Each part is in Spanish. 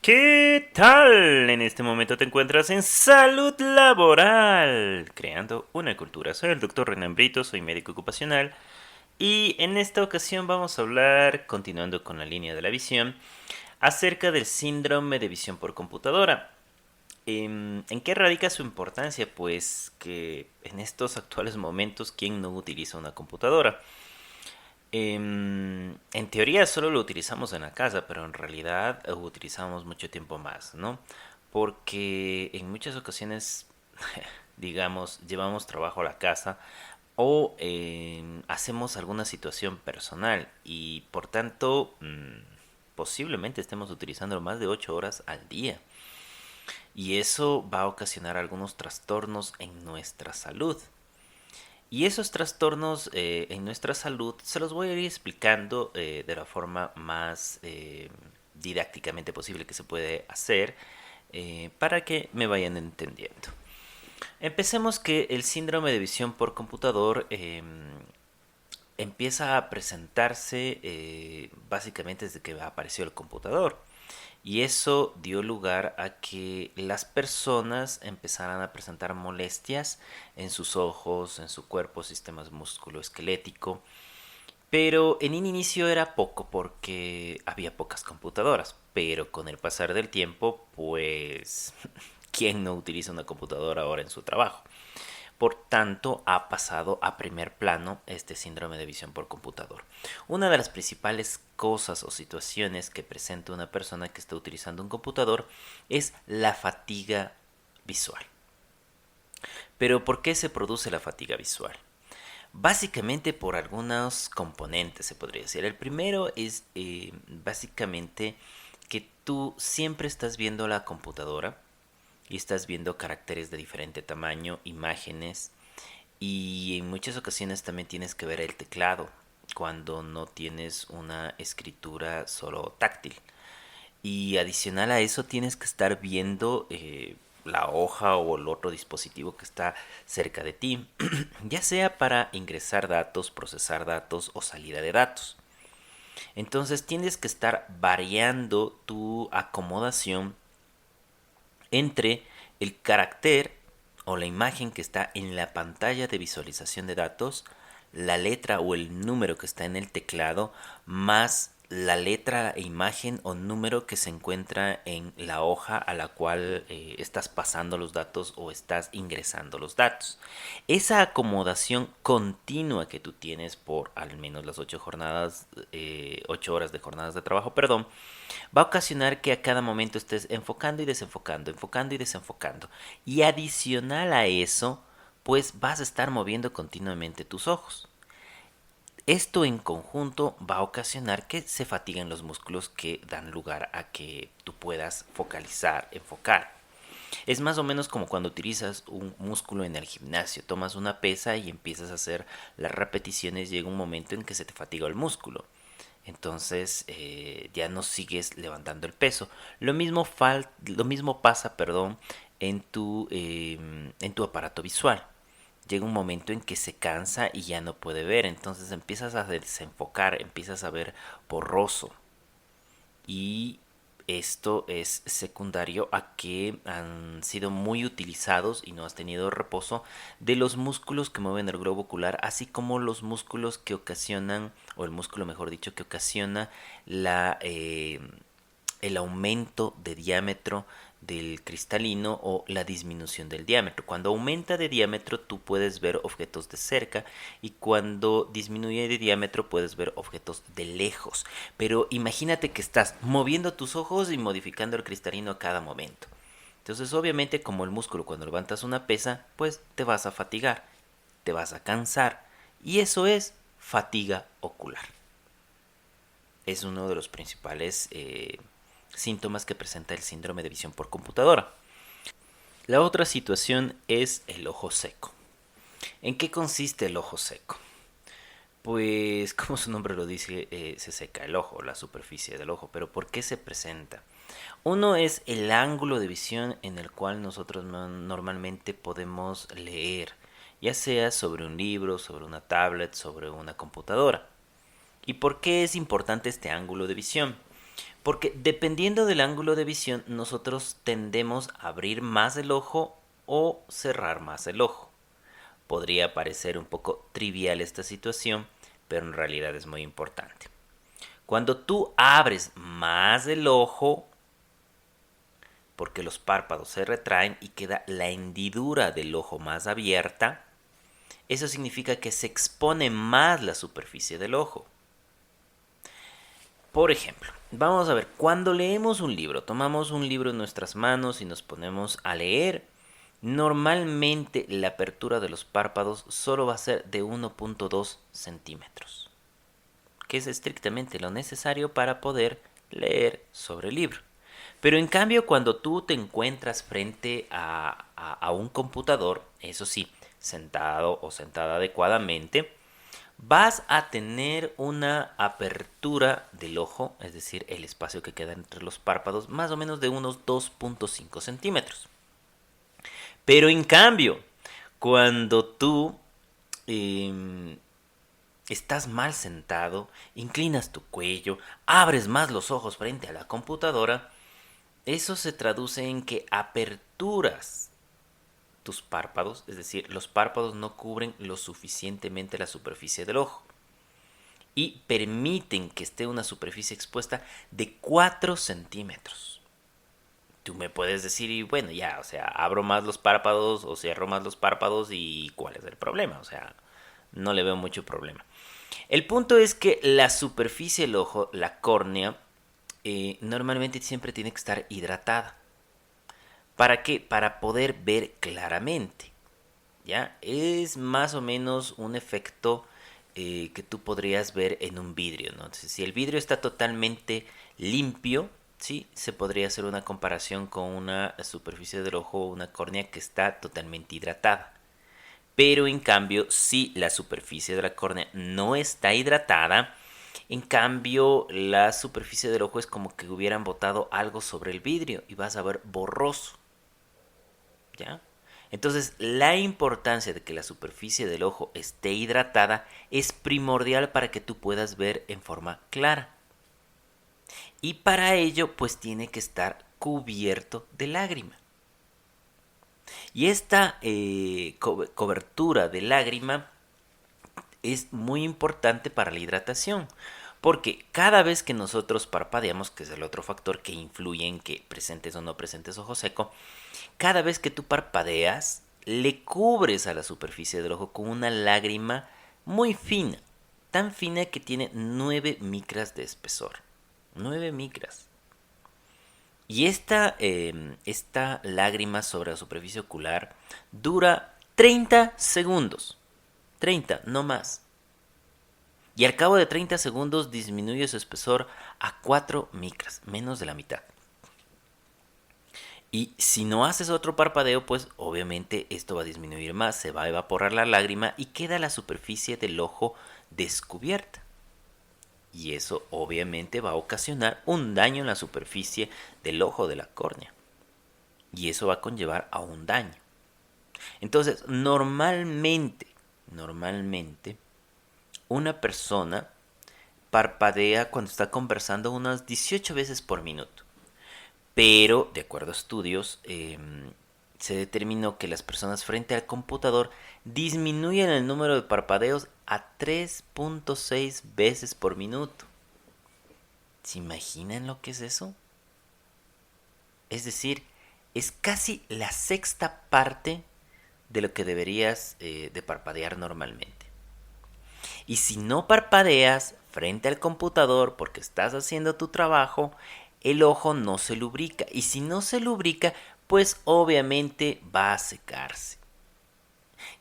¿Qué tal? En este momento te encuentras en Salud Laboral, creando una cultura. Soy el doctor Renan Brito, soy médico ocupacional y en esta ocasión vamos a hablar, continuando con la línea de la visión, acerca del síndrome de visión por computadora. ¿En qué radica su importancia? Pues que en estos actuales momentos, ¿quién no utiliza una computadora? En teoría solo lo utilizamos en la casa, pero en realidad lo utilizamos mucho tiempo más, ¿no? Porque en muchas ocasiones, digamos, llevamos trabajo a la casa o hacemos alguna situación personal y por tanto posiblemente estemos utilizando más de 8 horas al día. Y eso va a ocasionar algunos trastornos en nuestra salud. Y esos trastornos en nuestra salud se los voy a ir explicando de la forma más didácticamente posible que se puede hacer para que me vayan entendiendo. Empecemos que el síndrome de visión por computador empieza a presentarse básicamente desde que apareció el computador. Y eso dio lugar a que las personas empezaran a presentar molestias en sus ojos, en su cuerpo, sistema musculoesquelético. Pero en un inicio era poco porque había pocas computadoras. Pero con el pasar del tiempo, pues, ¿quién no utiliza una computadora ahora en su trabajo? Por tanto, ha pasado a primer plano este síndrome de visión por computador. Una de las principales cosas o situaciones que presenta una persona que está utilizando un computador es la fatiga visual. Pero ¿por qué se produce la fatiga visual? Básicamente por algunos componentes, se podría decir. El primero es básicamente que tú siempre estás viendo la computadora y estás viendo caracteres de diferente tamaño, imágenes, y en muchas ocasiones también tienes que ver el teclado cuando no tienes una escritura solo táctil. Y adicional a eso tienes que estar viendo la hoja o el otro dispositivo que está cerca de ti, ya sea para ingresar datos, procesar datos o salida de datos. Entonces tienes que estar variando tu acomodación entre el carácter o la imagen que está en la pantalla de visualización de datos, la letra o el número que está en el teclado, más la letra, imagen o número que se encuentra en la hoja a la cual estás pasando los datos o estás ingresando los datos. Esa acomodación continua que tú tienes por al menos las 8 horas de jornadas de trabajo, perdón, va a ocasionar que a cada momento estés enfocando y desenfocando, enfocando y desenfocando. Y adicional a eso, pues vas a estar moviendo continuamente tus ojos. Esto en conjunto va a ocasionar que se fatiguen los músculos que dan lugar a que tú puedas focalizar, enfocar. Es más o menos como cuando utilizas un músculo en el gimnasio. Tomas una pesa y empiezas a hacer las repeticiones. Llega un momento en que se te fatiga el músculo. Entonces ya no sigues levantando el peso. Lo mismo pasa, perdón, en tu aparato visual. Llega un momento en que se cansa y ya no puede ver. Entonces empiezas a desenfocar, empiezas a ver borroso. Y esto es secundario a que han sido muy utilizados y no has tenido reposo de los músculos que mueven el globo ocular, así como los músculos que ocasionan, o el músculo mejor dicho, que ocasiona la, el aumento de diámetro del cristalino o la disminución del diámetro. Cuando aumenta de diámetro tú puedes ver objetos de cerca y cuando disminuye de diámetro puedes ver objetos de lejos. Pero imagínate que estás moviendo tus ojos y modificando el cristalino a cada momento. Entonces obviamente como el músculo cuando levantas una pesa pues te vas a fatigar, te vas a cansar y eso es fatiga ocular. Es uno de los principales síntomas que presenta el síndrome de visión por computadora. La otra situación es el ojo seco. ¿En qué consiste el ojo seco? Pues como su nombre lo dice, se seca el ojo, la superficie del ojo, pero ¿por qué se presenta? Uno es el ángulo de visión en el cual nosotros normalmente podemos leer, ya sea sobre un libro, sobre una tablet, sobre una computadora. ¿Y por qué es importante este ángulo de visión? Porque dependiendo del ángulo de visión, nosotros tendemos a abrir más el ojo o cerrar más el ojo. Podría parecer un poco trivial esta situación, pero en realidad es muy importante. Cuando tú abres más el ojo, porque los párpados se retraen y queda la hendidura del ojo más abierta, eso significa que se expone más la superficie del ojo. Por ejemplo, vamos a ver, cuando leemos un libro, tomamos un libro en nuestras manos y nos ponemos a leer, normalmente la apertura de los párpados solo va a ser de 1.2 centímetros, que es estrictamente lo necesario para poder leer sobre el libro. Pero en cambio, cuando tú te encuentras frente a un computador, eso sí, sentado o sentada adecuadamente, vas a tener una apertura del ojo, es decir, el espacio que queda entre los párpados, más o menos de unos 2.5 centímetros. Pero en cambio, cuando tú estás mal sentado, inclinas tu cuello, abres más los ojos frente a la computadora, eso se traduce en que aperturas tus párpados, es decir, los párpados no cubren lo suficientemente la superficie del ojo y permiten que esté una superficie expuesta de 4 centímetros. Tú me puedes decir, y bueno, ya, o sea, abro más los párpados o cierro más los párpados y ¿cuál es el problema? O sea, no le veo mucho problema. El punto es que la superficie del ojo, la córnea, normalmente siempre tiene que estar hidratada. ¿Para qué? Para poder ver claramente. ¿Ya? Es más o menos un efecto que tú podrías ver en un vidrio, ¿no? Entonces, si el vidrio está totalmente limpio, ¿sí? Se podría hacer una comparación con una superficie del ojo, una córnea que está totalmente hidratada. Pero en cambio, si la superficie de la córnea no está hidratada, en cambio la superficie del ojo es como que hubieran botado algo sobre el vidrio y vas a ver borroso. ¿Ya? Entonces, la importancia de que la superficie del ojo esté hidratada es primordial para que tú puedas ver en forma clara. Y para ello, pues tiene que estar cubierto de lágrima. Y esta cobertura de lágrima es muy importante para la hidratación. Porque cada vez que nosotros parpadeamos, que es el otro factor que influye en que presentes o no presentes ojo seco, cada vez que tú parpadeas, le cubres a la superficie del ojo con una lágrima muy fina, tan fina que tiene 9 micras de espesor. 9 micras. Y esta lágrima sobre la superficie ocular dura 30 segundos. 30, no más. Y al cabo de 30 segundos disminuye su espesor a 4 micras, menos de la mitad. Y si no haces otro parpadeo, pues obviamente esto va a disminuir más, se va a evaporar la lágrima y queda la superficie del ojo descubierta. Y eso obviamente va a ocasionar un daño en la superficie del ojo de la córnea. Y eso va a conllevar a un daño. Entonces, normalmente, una persona parpadea cuando está conversando unas 18 veces por minuto. Pero, de acuerdo a estudios, se determinó que las personas frente al computador disminuyen el número de parpadeos a 3.6 veces por minuto. ¿Se imaginan lo que es eso? Es decir, es casi la sexta parte de lo que deberías de parpadear normalmente. Y si no parpadeas frente al computador porque estás haciendo tu trabajo, el ojo no se lubrica. Y si no se lubrica, pues obviamente va a secarse.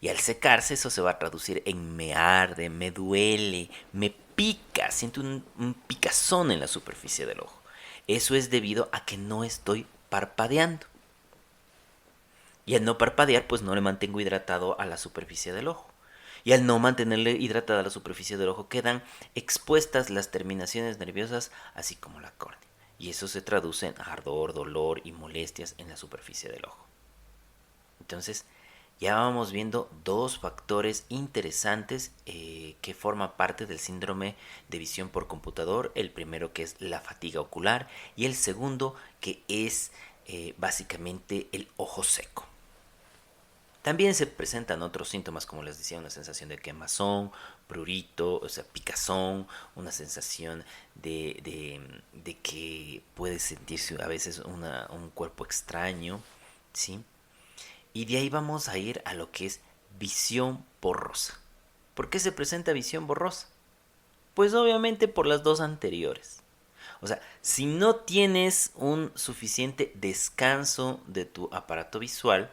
Y al secarse eso se va a traducir en me arde, me duele, me pica, siento un picazón en la superficie del ojo. Eso es debido a que no estoy parpadeando. Y al no parpadear, pues no le mantengo hidratado a la superficie del ojo. Y al no mantenerle hidratada la superficie del ojo, quedan expuestas las terminaciones nerviosas, así como la córnea. Y eso se traduce en ardor, dolor y molestias en la superficie del ojo. Entonces, ya vamos viendo dos factores interesantes que forman parte del síndrome de visión por computador. El primero, que es la fatiga ocular, y el segundo, que es básicamente el ojo seco. También se presentan otros síntomas, como les decía, una sensación de quemazón, prurito, o sea, picazón, una sensación de que puede sentirse a veces un cuerpo extraño, ¿sí? Y de ahí vamos a ir a lo que es visión borrosa. ¿Por qué se presenta visión borrosa? Pues obviamente por las dos anteriores. O sea, si no tienes un suficiente descanso de tu aparato visual,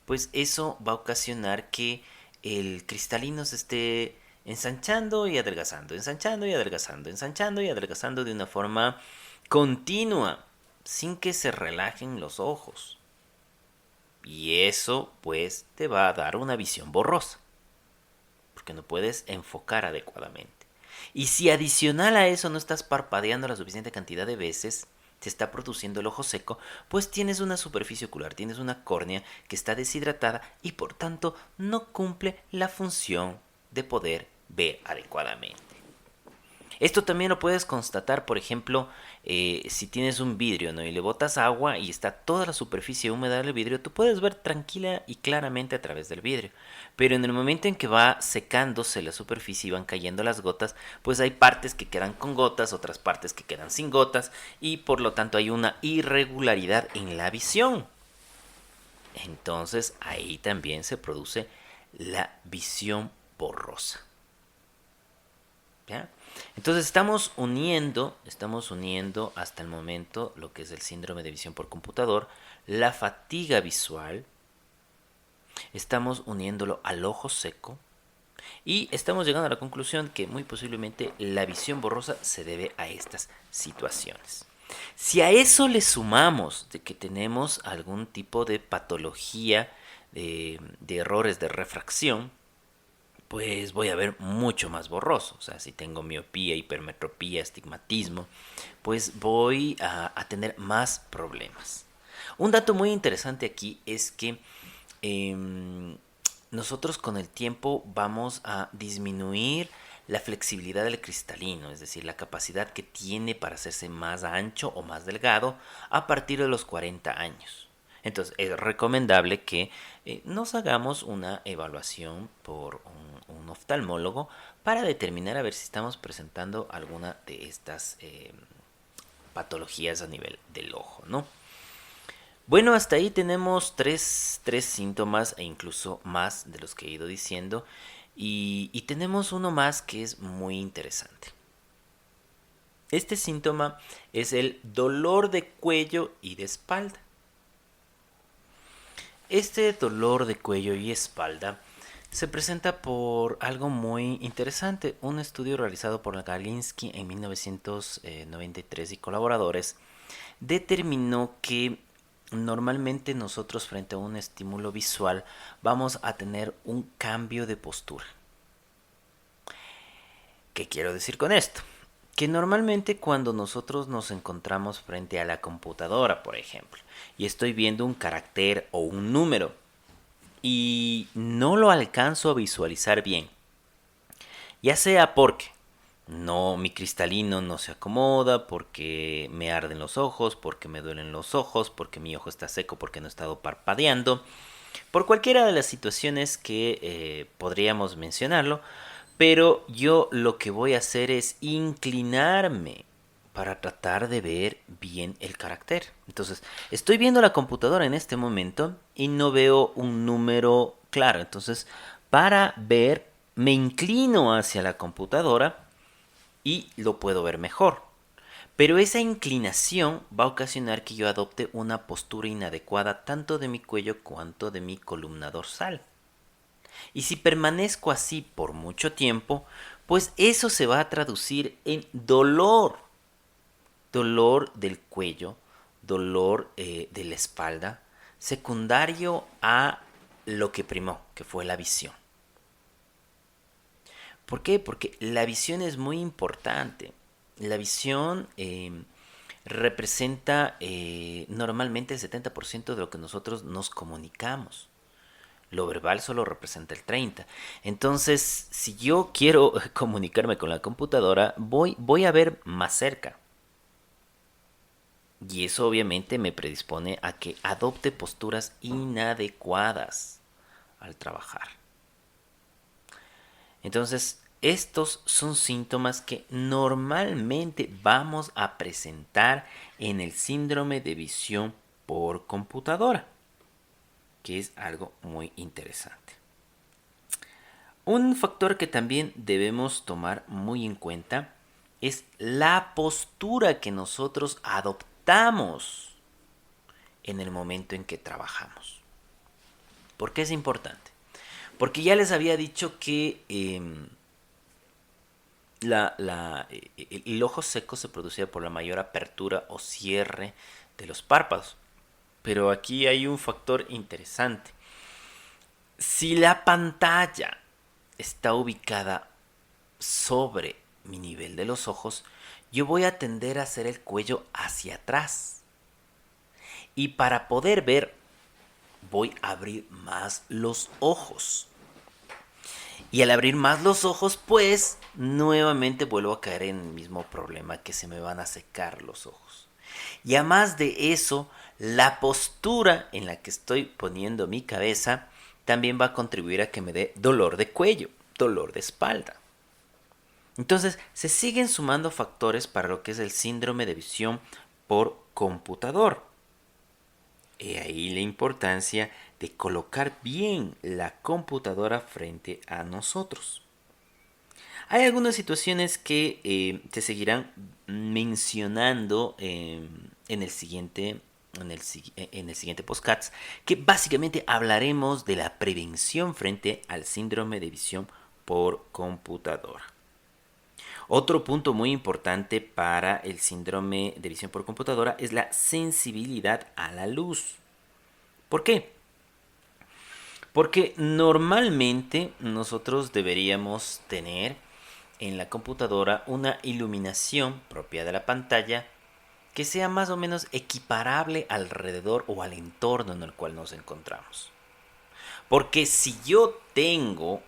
pues eso va a ocasionar que el cristalino se esté ensanchando y adelgazando, ensanchando y adelgazando, ensanchando y adelgazando de una forma continua, sin que se relajen los ojos. Y eso pues te va a dar una visión borrosa, porque no puedes enfocar adecuadamente. Y si adicional a eso no estás parpadeando la suficiente cantidad de veces, te está produciendo el ojo seco, pues tienes una superficie ocular, tienes una córnea que está deshidratada y por tanto no cumple la función de poder ver adecuadamente. Esto también lo puedes constatar, por ejemplo, si tienes un vidrio, ¿no? Y le botas agua y está toda la superficie húmeda del vidrio, tú puedes ver tranquila y claramente a través del vidrio. Pero en el momento en que va secándose la superficie y van cayendo las gotas, pues hay partes que quedan con gotas, otras partes que quedan sin gotas, y por lo tanto hay una irregularidad en la visión. Entonces ahí también se produce la visión borrosa. ¿Ya? Entonces estamos uniendo hasta el momento lo que es el síndrome de visión por computador, la fatiga visual, estamos uniéndolo al ojo seco y estamos llegando a la conclusión que muy posiblemente la visión borrosa se debe a estas situaciones. Si a eso le sumamos de que tenemos algún tipo de patología de errores de refracción, pues voy a ver mucho más borroso. O sea, si tengo miopía, hipermetropía, astigmatismo, pues voy a tener más problemas. Un dato muy interesante aquí es que eh, nosotros con el tiempo vamos a disminuir la flexibilidad del cristalino, es decir, la capacidad que tiene para hacerse más ancho o más delgado a partir de los 40 años. Entonces es recomendable que nos hagamos una evaluación por un oftalmólogo para determinar a ver si estamos presentando alguna de estas patologías a nivel del ojo, ¿no? Bueno, hasta ahí tenemos tres síntomas e incluso más de los que he ido diciendo. Y tenemos uno más que es muy interesante. Este síntoma es el dolor de cuello y de espalda. Este dolor de cuello y espalda se presenta por algo muy interesante. Un estudio realizado por Galinsky en 1993 y colaboradores determinó que normalmente nosotros frente a un estímulo visual vamos a tener un cambio de postura. ¿Qué quiero decir con esto? Que normalmente cuando nosotros nos encontramos frente a la computadora, por ejemplo, y estoy viendo un carácter o un número y no lo alcanzo a visualizar bien, ya sea porque no, mi cristalino no se acomoda, porque me arden los ojos, porque me duelen los ojos, porque mi ojo está seco, porque no he estado parpadeando, por cualquiera de las situaciones que podríamos mencionarlo, pero yo lo que voy a hacer es inclinarme para tratar de ver bien el carácter. Entonces, estoy viendo la computadora en este momento y no veo un número claro. Entonces, para ver, me inclino hacia la computadora y lo puedo ver mejor. Pero esa inclinación va a ocasionar que yo adopte una postura inadecuada tanto de mi cuello cuanto de mi columna dorsal. Y si permanezco así por mucho tiempo, pues eso se va a traducir en dolor. Dolor del cuello, dolor de la espalda, secundario a lo que primó, que fue la visión. ¿Por qué? Porque la visión es muy importante. La visión representa normalmente el 70% de lo que nosotros nos comunicamos. Lo verbal solo representa el 30. Entonces, si yo quiero comunicarme con la computadora, voy a ver más cerca. Y eso obviamente me predispone a que adopte posturas inadecuadas al trabajar. Entonces, estos son síntomas que normalmente vamos a presentar en el síndrome de visión por computadora, que es algo muy interesante. Un factor que también debemos tomar muy en cuenta es la postura que nosotros adoptamos en el momento en que trabajamos. ¿Por qué es importante? Porque ya les había dicho que el ojo seco se producía por la mayor apertura o cierre de los párpados. Pero aquí hay un factor interesante. Si la pantalla está ubicada sobre mi nivel de los ojos, yo voy a tender a hacer el cuello hacia atrás. Y para poder ver, voy a abrir más los ojos. Y al abrir más los ojos, pues nuevamente vuelvo a caer en el mismo problema, que se me van a secar los ojos. Y además de eso, la postura en la que estoy poniendo mi cabeza también va a contribuir a que me dé dolor de cuello, dolor de espalda. Entonces, se siguen sumando factores para lo que es el síndrome de visión por computador. He ahí la importancia de colocar bien la computadora frente a nosotros. Hay algunas situaciones que te seguirán mencionando en el siguiente podcast, que básicamente hablaremos de la prevención frente al síndrome de visión por computadora. Otro punto muy importante para el síndrome de visión por computadora es la sensibilidad a la luz. ¿Por qué? Porque normalmente nosotros deberíamos tener en la computadora una iluminación propia de la pantalla que sea más o menos equiparable alrededor o al entorno en el cual nos encontramos. Porque si yo tengo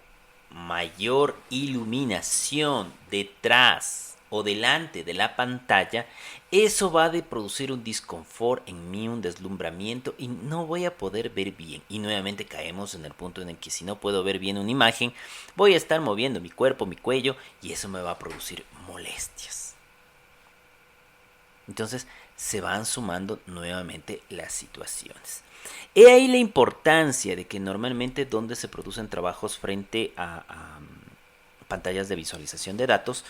mayor iluminación detrás o delante de la pantalla, eso va a producir un disconfort en mí, un deslumbramiento, y no voy a poder ver bien. Y nuevamente caemos en el punto en el que si no puedo ver bien una imagen, voy a estar moviendo mi cuerpo, mi cuello, y eso me va a producir molestias. Entonces se van sumando nuevamente las situaciones. He ahí la importancia de que normalmente donde se producen trabajos frente a pantallas de visualización de datos,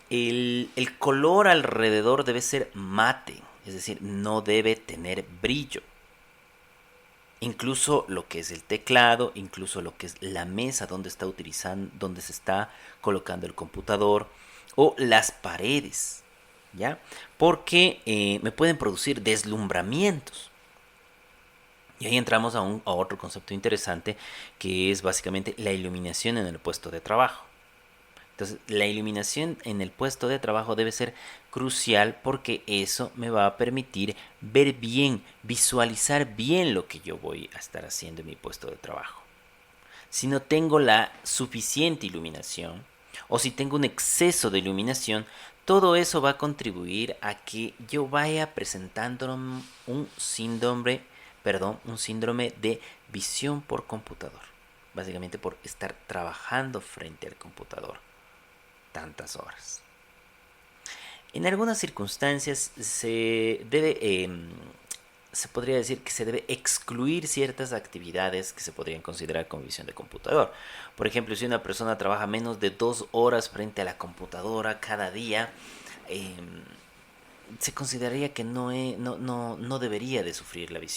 el color alrededor debe ser mate, es decir, no debe tener brillo. Incluso lo que es el teclado, incluso lo que es la mesa donde está utilizando, donde se está colocando el computador, o las paredes, ¿ya? Porque me pueden producir deslumbramientos. Y ahí entramos a otro concepto interesante, que es básicamente la iluminación en el puesto de trabajo. Entonces, la iluminación en el puesto de trabajo debe ser crucial, porque eso me va a permitir ver bien, visualizar bien lo que yo voy a estar haciendo en mi puesto de trabajo. Si no tengo la suficiente iluminación, o si tengo un exceso de iluminación, todo eso va a contribuir a que yo vaya presentando un síndrome de visión por computador. Básicamente por estar trabajando frente al computador tantas horas. En algunas circunstancias se podría decir que se debe excluir ciertas actividades que se podrían considerar como visión de computador. Por ejemplo, si una persona trabaja menos de 2 horas frente a la computadora cada día, eh, se consideraría que no debería de sufrir el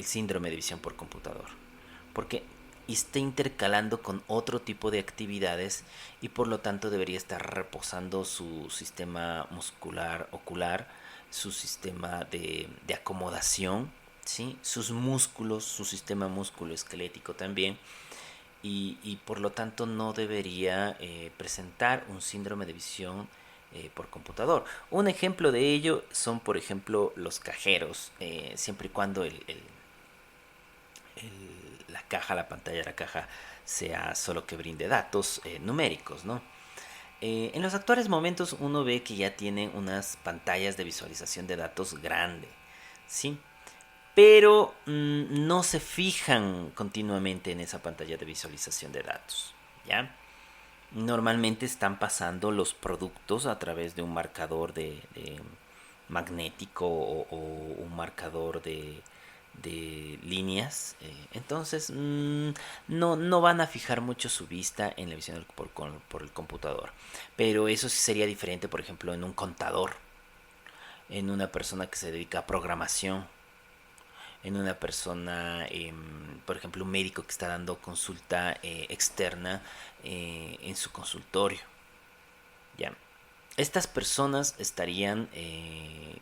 síndrome de visión por computador, porque está intercalando con otro tipo de actividades, y por lo tanto debería estar reposando su sistema muscular ocular, su sistema de acomodación, ¿sí? Sus músculos, su sistema musculoesquelético también, y por lo tanto no debería presentar un síndrome de visión por computador. Un ejemplo de ello son, por ejemplo, los cajeros, siempre y cuando la pantalla de la caja sea solo que brinde datos numéricos, ¿no? En los actuales momentos uno ve que ya tienen unas pantallas de visualización de datos grande, ¿sí? Pero no se fijan continuamente en esa pantalla de visualización de datos, ¿ya? Normalmente están pasando los productos a través de un marcador de magnético o un marcador de líneas. Entonces no van a fijar mucho su vista en la visión por el computador. Pero eso sí sería diferente, por ejemplo, en un contador, en una persona que se dedica a programación, en una persona, por ejemplo, un médico que está dando consulta externa en su consultorio. ¿Ya? Estas personas estarían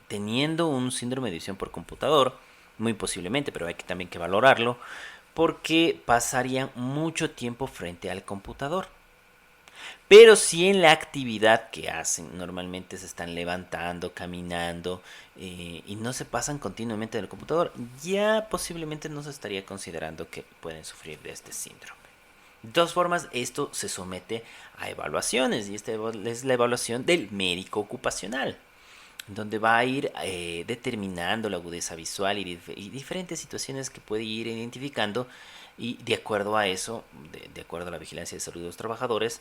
teniendo un síndrome de visión por computador, muy posiblemente, pero hay que también que valorarlo, porque pasarían mucho tiempo frente al computador. Pero si en la actividad que hacen normalmente se están levantando, caminando y no se pasan continuamente en el computador, ya posiblemente no se estaría considerando que pueden sufrir de este síndrome. De todas formas, esto se somete a evaluaciones y esta es la evaluación del médico ocupacional, donde va a ir determinando la agudeza visual y diferentes situaciones que puede ir identificando y de acuerdo a eso, de acuerdo a la vigilancia de salud de los trabajadores,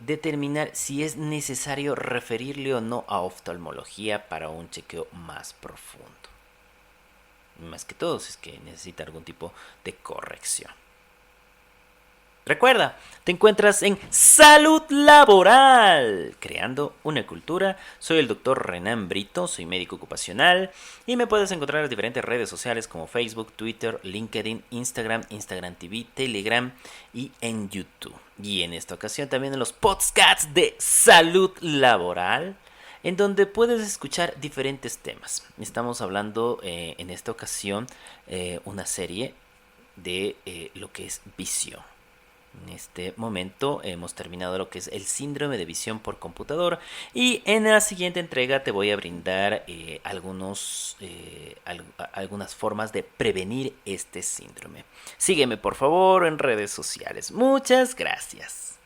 determinar si es necesario referirle o no a oftalmología para un chequeo más profundo. Más que todo, si es que necesita algún tipo de corrección. Recuerda, te encuentras en Salud Laboral, creando una cultura. Soy el doctor Renan Brito, soy médico ocupacional y me puedes encontrar en diferentes redes sociales como Facebook, Twitter, LinkedIn, Instagram TV, Telegram y en YouTube. Y en esta ocasión también en los podcasts de Salud Laboral, en donde puedes escuchar diferentes temas. Estamos hablando en esta ocasión una serie de lo que es visión. En este momento hemos terminado lo que es el síndrome de visión por computador y en la siguiente entrega te voy a brindar algunas formas de prevenir este síndrome. Sígueme por favor en redes sociales. Muchas gracias.